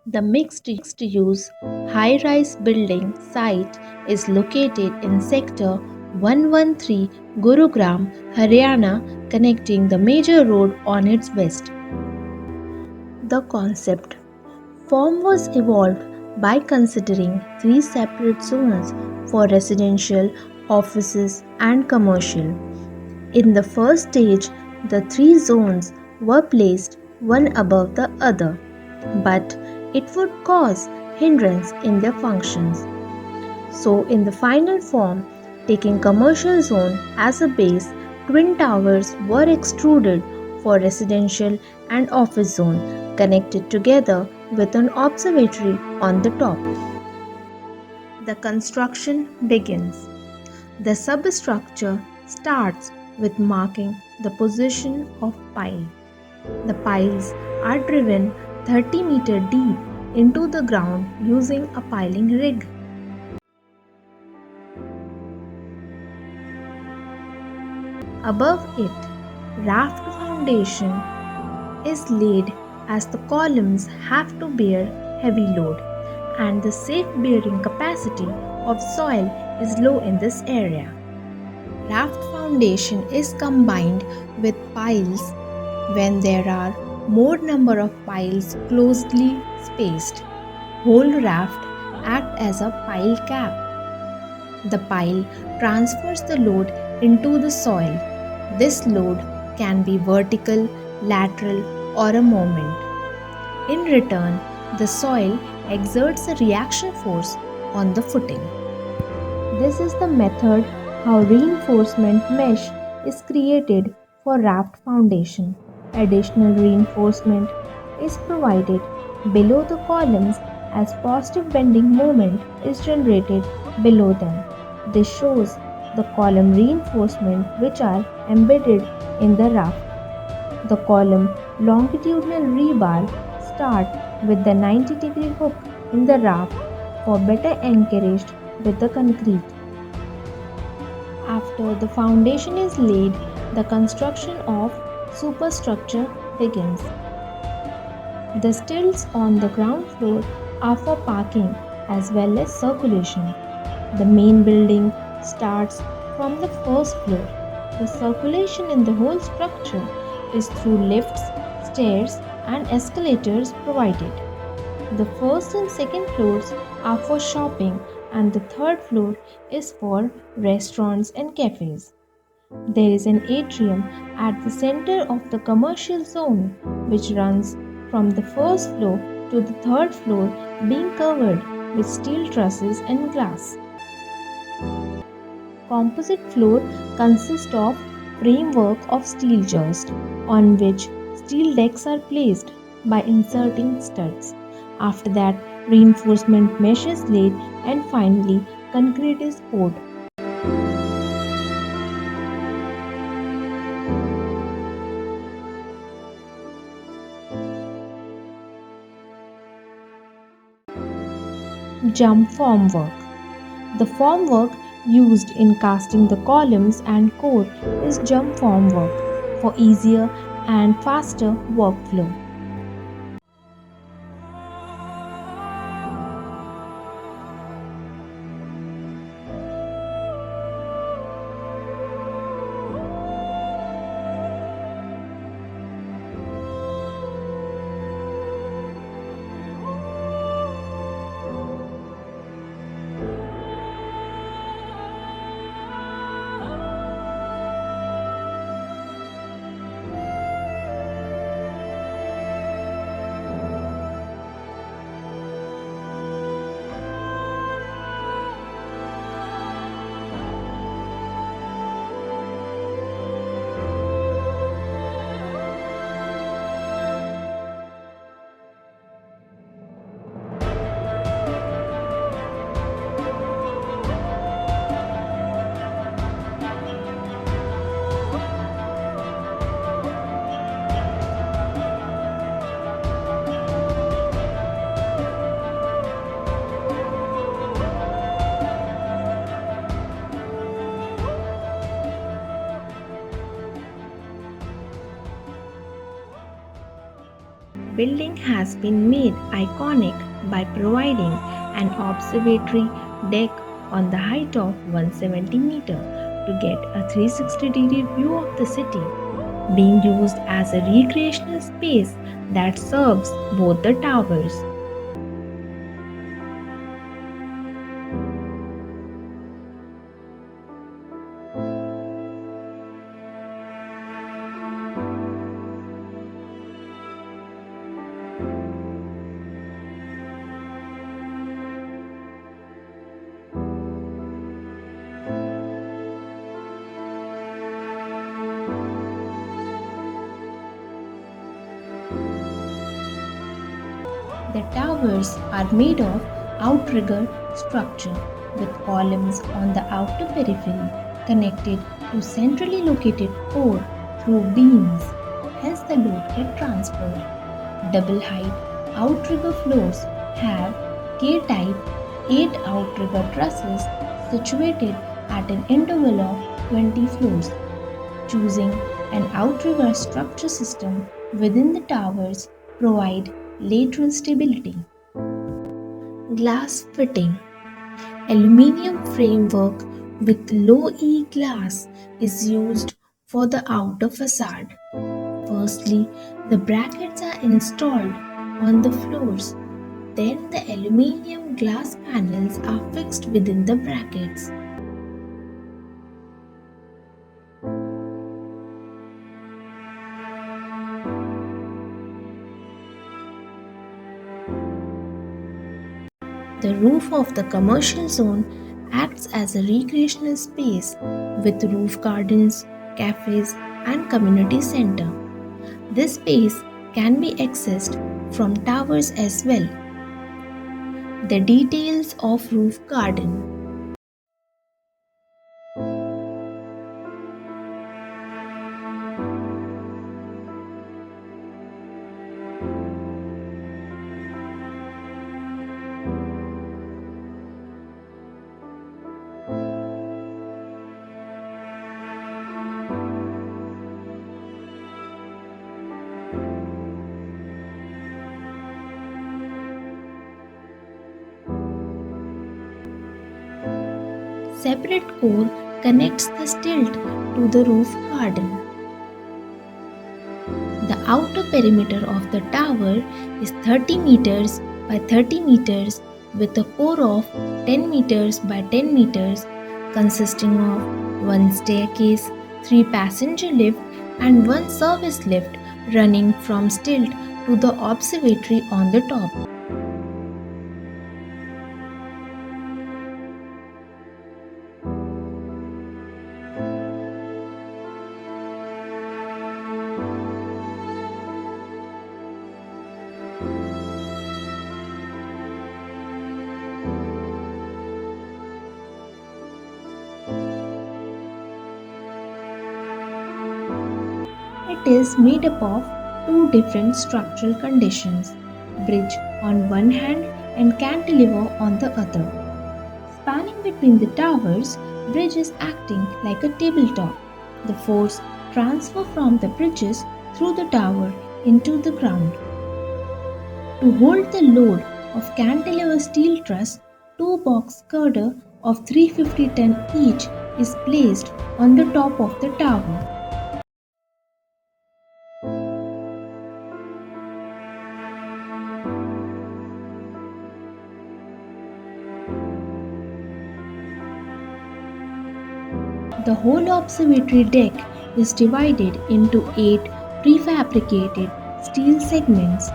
The mixed-use high-rise building site is located in Sector 113, Gurugram, Haryana, connecting the major road on its west. The concept form was evolved by considering three separate zones for residential, offices, and commercial. In the first stage, the three zones were placed one above the other, but it would cause hindrance in their functions. So, in the final form, taking commercial zone as a base, twin towers were extruded for residential and office zone, connected together with an observatory on the top. The construction begins. The substructure starts with marking the position of pile. The piles are driven 30 meter deep into the ground using a piling rig. Above it, raft foundation is laid as the columns have to bear heavy load and the safe bearing capacity of soil is low in this area. Raft foundation is combined with piles when there are more number of piles closely spaced. Whole raft act as a pile cap. The pile transfers the load into the soil. This load can be vertical, lateral, or a moment. In return, the soil exerts a reaction force on the footing. This is the method how reinforcement mesh is created for raft foundation. Additional reinforcement is provided below the columns as positive bending moment is generated below them. This shows the column reinforcement which are embedded in the raft. The column longitudinal rebar start with the 90-degree hook in the raft for better anchorage with the concrete. After the foundation is laid, the construction of superstructure begins. The stilts on the ground floor are for parking as well as circulation. The main building starts from the first floor. The circulation in the whole structure is through lifts, stairs, and escalators provided. The first and second floors are for shopping, and the third floor is for restaurants and cafes. There is an atrium at the center of the commercial zone which runs from the first floor to the third floor, being covered with steel trusses and glass. Composite floor consists of framework of steel joist on which steel decks are placed by inserting studs. After that, reinforcement mesh is laid and finally concrete is poured. Jump formwork. The formwork used in casting the columns and core is jump formwork for easier and faster workflow. building has been made iconic by providing an observatory deck on the height of 170 meters to get a 360-degree view of the city, being used as a recreational space that serves both the towers. The towers are made of outrigger structure with columns on the outer periphery connected to centrally located core through beams. Hence the load get transferred. Double height outrigger floors have K-type 8 outrigger trusses situated at an interval of 20 floors. Choosing an outrigger structure system within the towers provide lateral stability. Glass fitting. Aluminium framework with low E glass is used for the outer facade. Firstly, the brackets are installed on the floors. Then the aluminium glass panels are fixed within the brackets. The roof of the commercial zone acts as a recreational space with roof gardens, cafes, and community center. This space can be accessed from towers as well. The details of roof garden. Separate core connects the stilt to the roof garden. The outer perimeter of the tower is 30 meters by 30 meters with a core of 10 meters by 10 meters consisting of one staircase, 3 passenger lift and 1 service lift running from stilt to the observatory on the top. It is made up of two different structural conditions, bridge on one hand and cantilever on the other. Spanning between the towers, bridge is acting like a tabletop. The force transfer from the bridges through the tower into the ground. To hold the load of cantilever steel truss, two box girder of 350 ton each is placed on the top of the tower. The whole observatory deck is divided into 8 prefabricated steel segments.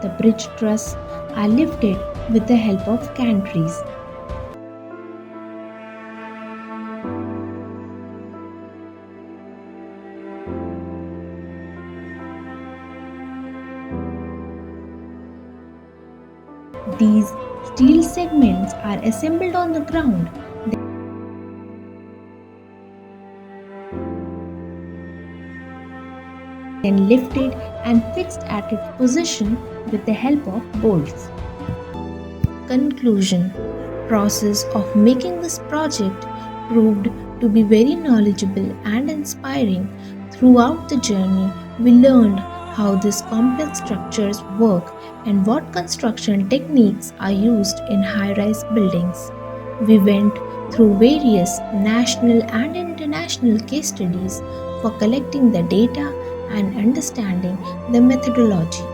The bridge truss are lifted with the help of gantries. These steel segments are assembled on the ground. then lifted and fixed at its position with the help of bolts. Conclusion. Process of making this project proved to be very knowledgeable and inspiring. Throughout the journey, we learned how these complex structures work and what construction techniques are used in high-rise buildings. We went through various national and international case studies for collecting the data and understanding the methodology.